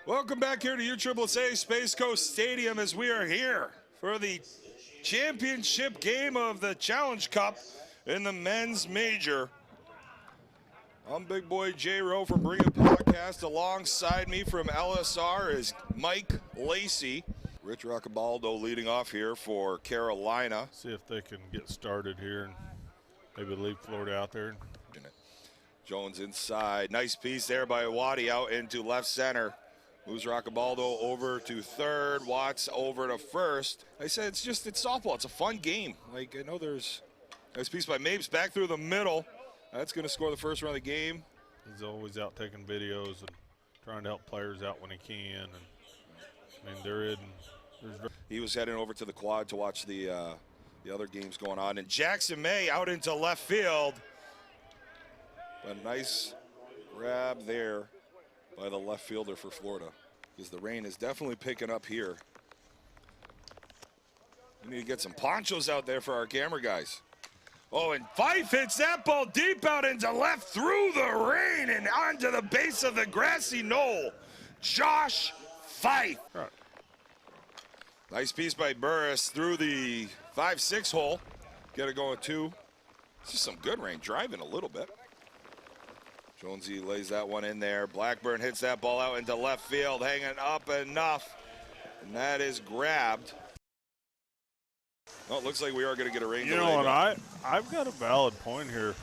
Welcome back here to USSSA Space Coast Stadium as we are here for the championship game of the Challenge Cup in the men's major. I'm big boy JRowe from Bring It Podcast. Alongside me from LSR is Mike Lacey. Rich Roccabaldo leading off here for Carolina. See if they can get started here and maybe leave Florida out there. Jones inside. Nice piece there by Waddy out into left center. Moves Roccabaldo over to third. Watts over to first. I said it's softball. It's a fun game. Like, I know there's nice piece by Mapes back through the middle. That's going to score the first run of the game. He's always out taking videos and trying to help players out when he can. And I mean, he was heading over to the quad to watch the other games going on. And Jackson May out into left field. A nice grab there by the left fielder for Florida, because the rain is definitely picking up here. We need to get some ponchos out there for our camera guys. Oh, and Fife hits that ball deep out into left through the rain and onto the base of the grassy knoll. Josh Fife. Right. Nice piece by Burris through the 5-6 hole. Get it going too. It's just some good rain, driving a little bit. Jonesy lays that one in there. Blackburn hits that ball out into left field, hanging up enough, and that is grabbed. Oh, it looks like we are going to get a rain delay. You know what, I've got a valid point here.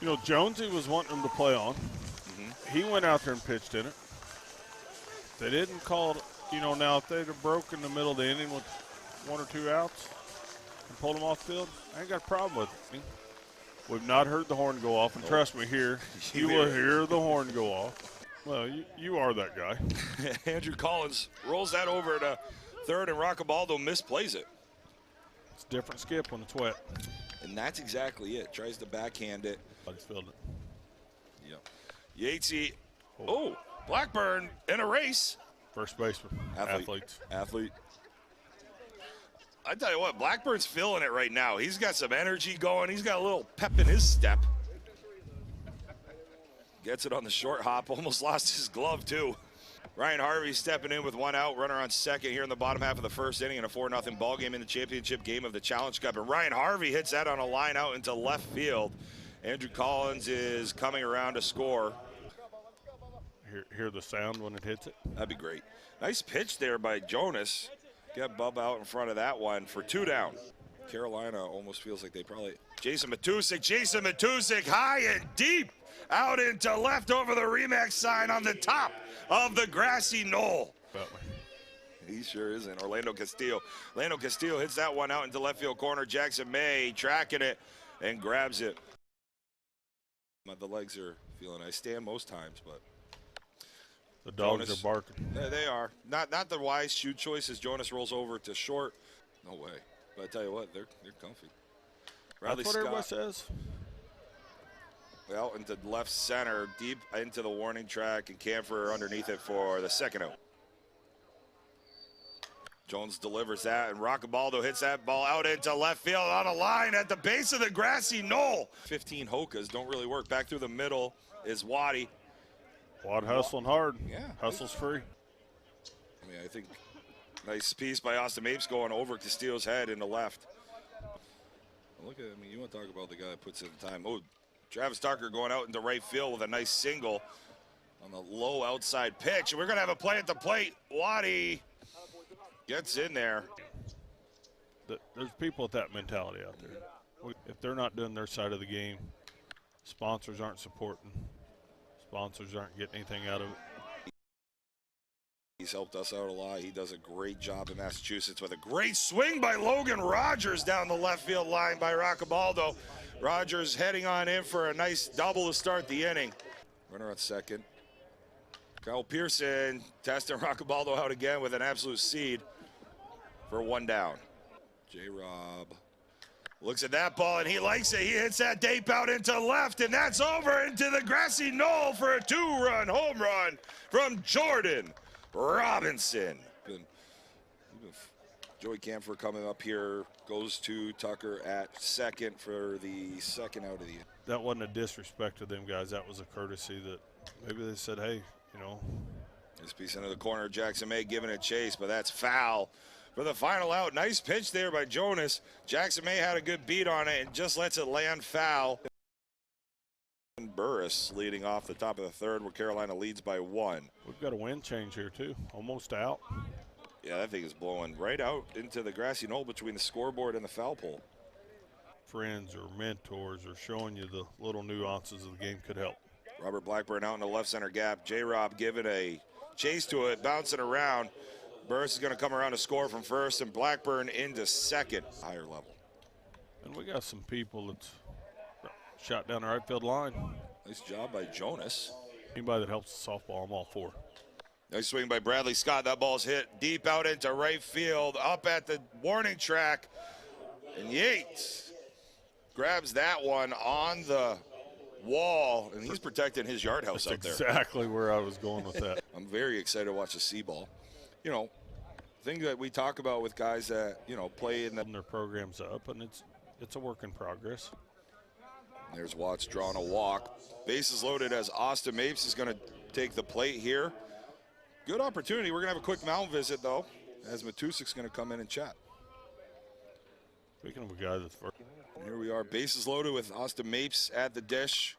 You know, Jonesy was wanting him to play on. He went out there and pitched in it. They didn't call it, you know, now if they'd have broken the middle of the inning with 1 or 2 outs and pulled him off the field, I ain't got a problem with it. We've not heard the horn go off, and trust me here, you will hear the horn go off. Well, you are that guy. Andrew Collins rolls that over to third, and Roccabaldo misplays it. It's a different skip when it's wet. And that's exactly it. Tries to backhand it. He's filled it. Yep. Yatesy. Oh, Blackburn in a race. First baseman. Athlete. I tell you what, Blackburn's feeling it right now. He's got some energy going. He's got a little pep in his step. Gets it on the short hop. Almost lost his glove, too. Ryan Harvey stepping in with 1 out. Runner on second here in the bottom half of the first inning in a 4-0 ball game in the championship game of the Challenge Cup. And Ryan Harvey hits that on a line out into left field. Andrew Collins is coming around to score. Hear the sound when it hits it? That'd be great. Nice pitch there by Jonas. Get Bub out in front of that one for 2 down. Carolina almost feels like they probably... Jason Matusik high and deep out into left over the Remax sign on the top of the grassy knoll. He sure isn't. Orlando Castillo hits that one out into left field corner. Jackson May tracking it and grabs it. The legs are feeling. I stand most times, but... The dogs are barking. They are. Not the wise shoot choices. Jonas rolls over to short. No way. But I tell you what, they're comfy. That's what everybody says. Well, into left center, deep into the warning track, and Camphor underneath it for the second out. Jones delivers that, and Roccabaldo hits that ball out into left field on a line at the base of the grassy knoll. 15 Hokas don't really work. Back through the middle is Waddy. Wad hustling hard. Yeah. Hustle's free. I mean, I think nice piece by Austin Mapes going over Castillo's head in the left. Look at, I mean, you want to talk about the guy that puts in the time. Oh, Travis Tucker going out into right field with a nice single on the low outside pitch. We're going to have a play at the plate. Waddy gets in there. There's people with that mentality out there. If they're not doing their side of the game, sponsors aren't supporting. Sponsors aren't getting anything out of it. He's helped us out a lot. He does a great job in Massachusetts with a great swing by Logan Rogers down the left field line by Roccabaldo. Rogers heading on in for a nice double to start the inning. Runner on second. Kyle Pearson testing Roccabaldo out again with an absolute seed for 1 down. J-Rob looks at that ball, and he likes it. He hits that deep out into left, and that's over into the grassy knoll for a 2-run home run from Jordan Robinson. Joey Camphor coming up here, goes to Tucker at second for the second out of the inning. That wasn't a disrespect to them guys. That was a courtesy that maybe they said, hey, you know, This piece into the corner, Jackson May giving it chase, but that's foul for the final out. Nice pitch there by Jonas. Jackson May had a good beat on it and just lets it land foul. Burris leading off the top of the third where Carolina leads by 1. We've got a wind change here too, almost out. Yeah, that thing is blowing right out into the grassy knoll between the scoreboard and the foul pole. Friends or mentors or showing you the little nuances of the game could help. Robert Blackburn out in the left center gap. JRowe giving a chase to it, bouncing around. Burris is going to come around to score from first, and Blackburn into second, higher level. And we got some people that's shot down the right field line. Nice job by Jonas. Anybody that helps the softball, I'm all for. Nice swing by Bradley Scott. That ball's hit deep out into right field, up at the warning track. And Yates grabs that one on the wall, and he's protecting his yard house That's out there. Exactly where I was going with that. I'm very excited to watch the C-ball. You know, thing that we talk about with guys that, you know, play in their programs up, and it's a work in progress. There's Watts drawing a walk. Bases loaded as Austin Mapes is going to take the plate here. Good opportunity. We're going to have a quick mound visit, though, as Matusik's going to come in and chat. Speaking of a guy that's first. Here we are, bases loaded with Austin Mapes at the dish.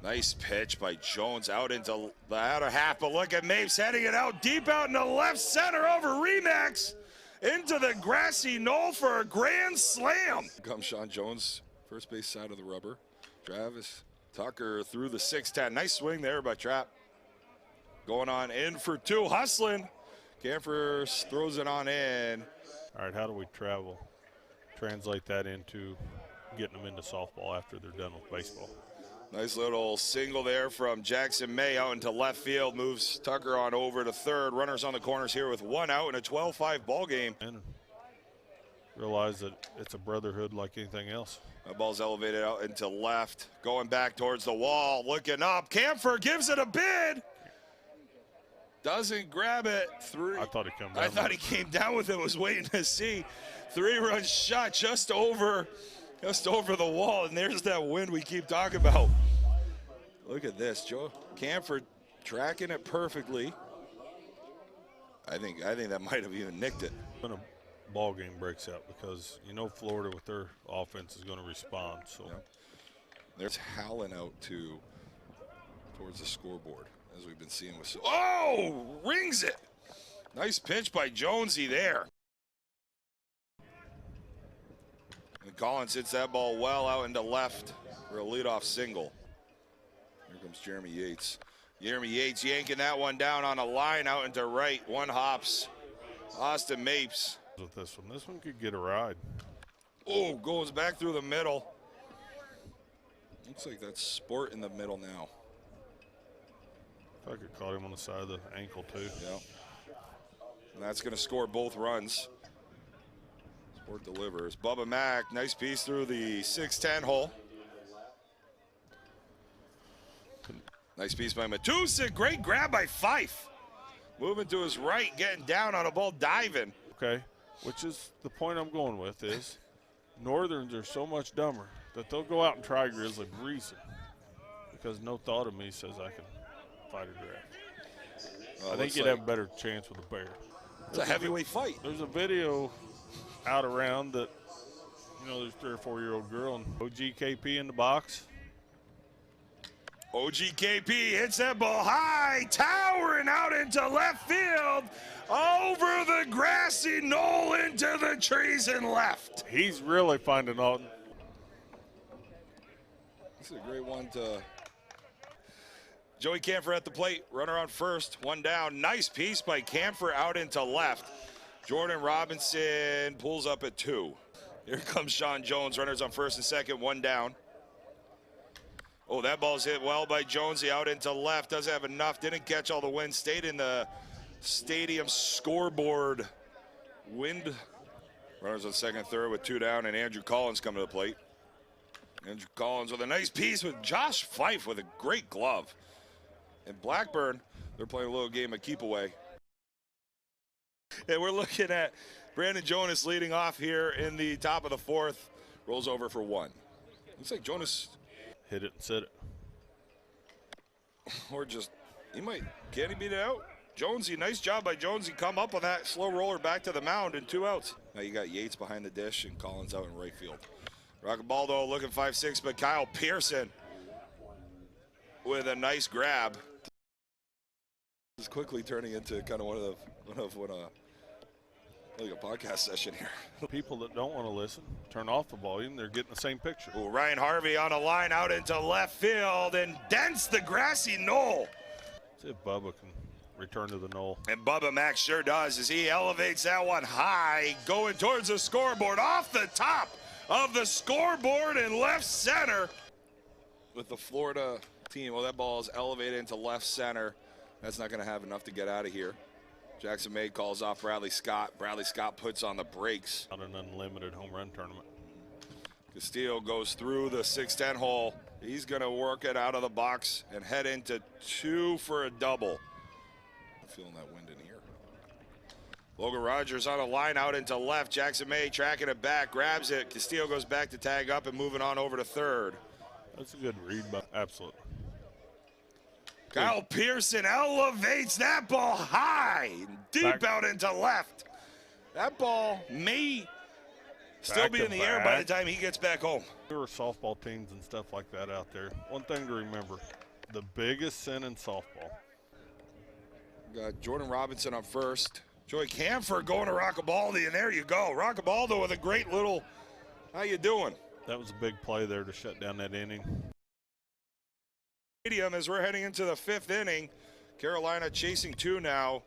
Nice pitch by Jones out into the outer half, but look at Mapes heading it out deep out into left center over Remax into the grassy knoll for a grand slam. Comes Sean Jones, first base side of the rubber. Travis Tucker through the 6'10". Nice swing there by Trapp. Going on in for 2, hustling. Camphor throws it on in. All right, how do we translate that into getting them into softball after they're done with baseball? Nice little single there from Jackson May out into left field. Moves Tucker on over to third. Runners on the corners here with 1 out in a 12-5 ball game. And realize that it's a brotherhood like anything else. That ball's elevated out into left. Going back towards the wall. Looking up. Camphor gives it a bid. Doesn't grab it. I thought he came down. I thought he came down with it. Was waiting to see. 3-run shot just over the wall, and there's that wind we keep talking about. Look at this, Joe Camphor tracking it perfectly. I think that might have even nicked it. When a ball game breaks out, because you know Florida with their offense is going to respond. So there's howling out towards the scoreboard, as we've been seeing with. Oh, rings it! Nice pitch by Jonesy there. And Collins hits that ball well out into left for a leadoff single. Here comes Jeremy Yates. Jeremy Yates yanking that one down on a line out into right. 1 hops. Austin Mapes. With this one could get a ride. Oh, goes back through the middle. Looks like that's Sport in the middle now. I could caught him on the side of the ankle too. Yeah. And that's going to score both runs. Sport delivers. Bubba Mack, nice piece through the 6'10" hole. Nice piece by Matusik. Great grab by Fife. Moving to his right, getting down on a ball, diving. Okay, which is the point I'm going with is Northerns are so much dumber that they'll go out and try Grizzly Breezy because no thought of me says I can fight a draft. I think you'd have a better chance with a bear. It's a heavyweight fight. There's a video out around that, you know, there's 3 or 4-year-old girl and OGKP in the box. OGKP hits that ball high, towering out into left field, over the grassy knoll into the trees and left. He's really finding out. This is a great one to. Joey Camphor at the plate, runner on first, 1 down. Nice piece by Camphor out into left. Jordan Robinson pulls up at 2. Here comes Sean Jones, runners on first and second, 1 down. Oh, that ball's hit well by Jonesy out into left. Doesn't have enough. Didn't catch all the wind. Stayed in the stadium scoreboard wind. Runners on second, third with 2 down, and Andrew Collins coming to the plate. Andrew Collins with a nice piece with Josh Fife with a great glove. And Blackburn, they're playing a little game of keep away. And we're looking at Brandon Jonas leading off here in the top of the 4th. Rolls over for 1. Looks like Jonas hit it and set it. Or just, he might, can he beat it out? Jonesy, nice job by Jonesy. Come up with that slow roller back to the mound and 2 outs. Now you got Yates behind the dish and Collins out in right field. Roccabaldo looking 5-6, but Kyle Pearson with a nice grab. This is quickly turning into kind of like a podcast session here. People that don't want to listen, turn off the volume. They're getting the same picture. Ooh, Ryan Harvey on a line out into left field and dents the grassy knoll. See if Bubba can return to the knoll. And Bubba Max sure does as he elevates that one high, going towards the scoreboard, off the top of the scoreboard in left center. With the Florida team, well, that ball is elevated into left center. That's not going to have enough to get out of here. Jackson May calls off Bradley Scott. Bradley Scott puts on the brakes. Not an unlimited home run tournament. Castillo goes through the 6-10 hole. He's going to work it out of the box and head into 2 for a double. I'm feeling that wind in here. Logan Rogers on a line out into left. Jackson May tracking it back, grabs it. Castillo goes back to tag up and moving on over to third. That's a good read, but absolutely. Kyle Pearson elevates that ball high, deep out into left. That ball may still be in the air by the time he gets back home. There were softball teams and stuff like that out there. One thing to remember, the biggest sin in softball. Got Jordan Robinson on first. Joey Camphor going to Roccabaldo, and there you go. Roccabaldo with a great little, how you doing? That was a big play there to shut down that inning. As we're heading into the 5th inning, Carolina chasing 2 now.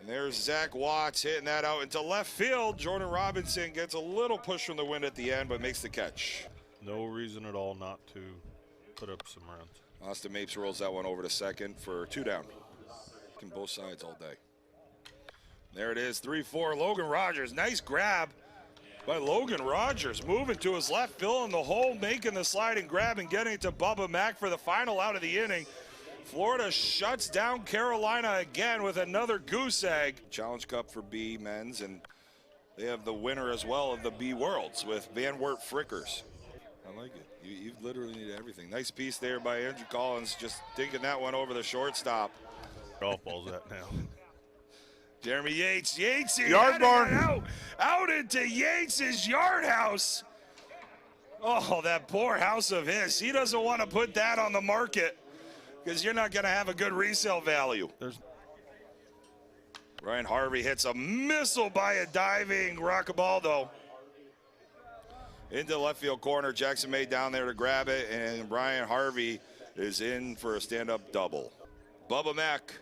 And there's Zach Watts hitting that out into left field. Jordan Robinson gets a little push from the wind at the end, but makes the catch. No reason at all not to put up some runs. Austin Mapes rolls that one over to second for 2 down. Can both sides all day. There it is, 3-4. Logan Rogers, nice grab by Logan Rogers, moving to his left, filling the hole, making the sliding grab and getting it to Bubba Mack for the final out of the inning. Florida shuts down Carolina again with another goose egg. Challenge Cup for B men's, and they have the winner as well of the B Worlds with Van Wert Frickers. I like it. You literally need everything. Nice piece there by Andrew Collins, just dinking that one over the shortstop. Golf ball's that now. Jeremy Yates, yard barn out into Yates' yard house. Oh, that poor house of his. He doesn't want to put that on the market because you're not going to have a good resale value. Ryan Harvey hits a missile by a diving Roccabaldo. Into left field corner, Jackson May down there to grab it, and Ryan Harvey is in for a stand-up double. Bubba Mack,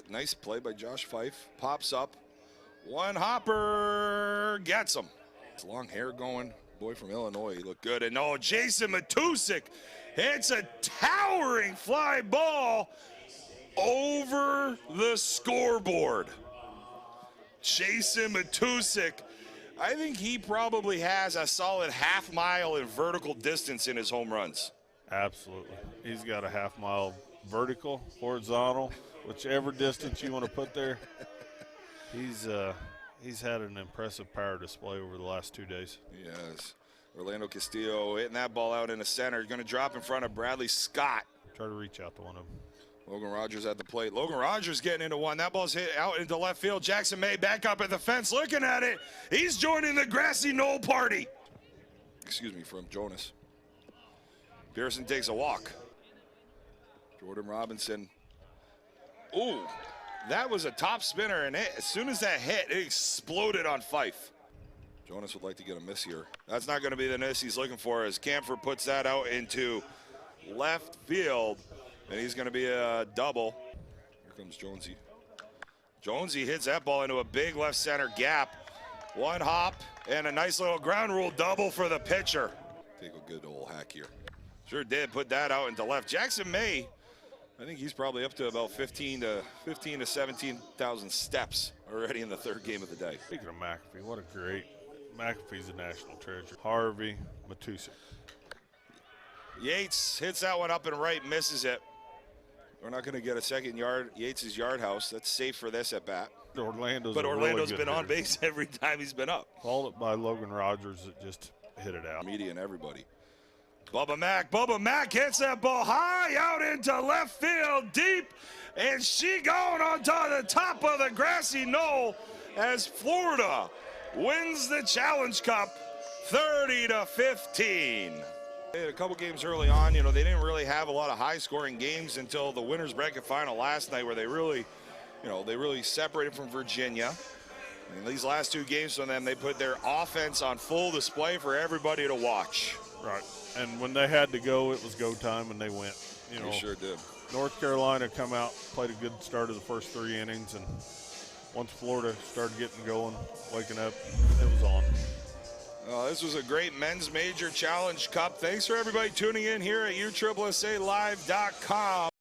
nice play by Josh Fife, pops up, one hopper, gets him. It's long hair going, boy from Illinois, he looked good. And no, Jason Matusik hits a towering fly ball over the scoreboard. Jason Matusik, I think he probably has a solid half-mile in vertical distance in his home runs. Absolutely. He's got a half-mile vertical, horizontal, whichever distance you want to put there. He's had an impressive power display over the last 2 days. Yes. Orlando Castillo hitting that ball out in the center. Going to drop in front of Bradley Scott. Try to reach out to one of them. Logan Rogers at the plate. Logan Rogers getting into one. That ball's hit out into left field. Jackson May back up at the fence looking at it. He's joining the grassy knoll party. Excuse me, from Jonas. Pearson takes a walk. Jordan Robinson. Ooh, that was a top spinner, and as soon as that hit, it exploded on Fife. Jonas would like to get a miss here. That's not going to be the miss he's looking for as Camphor puts that out into left field, and he's going to be a double. Here comes Jonesy. Jonesy hits that ball into a big left center gap. One hop and a nice little ground rule double for the pitcher. Take a good old hack here. Sure did put that out into left. Jackson May, I think he's probably up to about 15 to 17,000 steps already in the 3rd game of the day. Speaking of McAfee, what a great, McAfee's a national treasure. Harvey, Matusik. Yates hits that one up and right, misses it. We're not going to get a second yard, Yates' yard house. That's safe for this at bat. Orlando's really been on base every time he's been up. Called it by Logan Rogers that just hit it out. Media and everybody. Bubba Mack hits that ball high out into left field deep, and she going onto the top of the grassy knoll as Florida wins the Challenge Cup 30-15. They had a couple games early on. They didn't really have a lot of high-scoring games until the winners bracket final last night, where they really separated from Virginia. And these last two games from them, they put their offense on full display for everybody to watch. Right. And when they had to go, it was go time, and they went. They sure did. North Carolina come out, played a good start of the first 3 innings, and once Florida started getting going, waking up, it was on. This was a great men's major challenge cup. Thanks for everybody tuning in here at USSSAlive.com.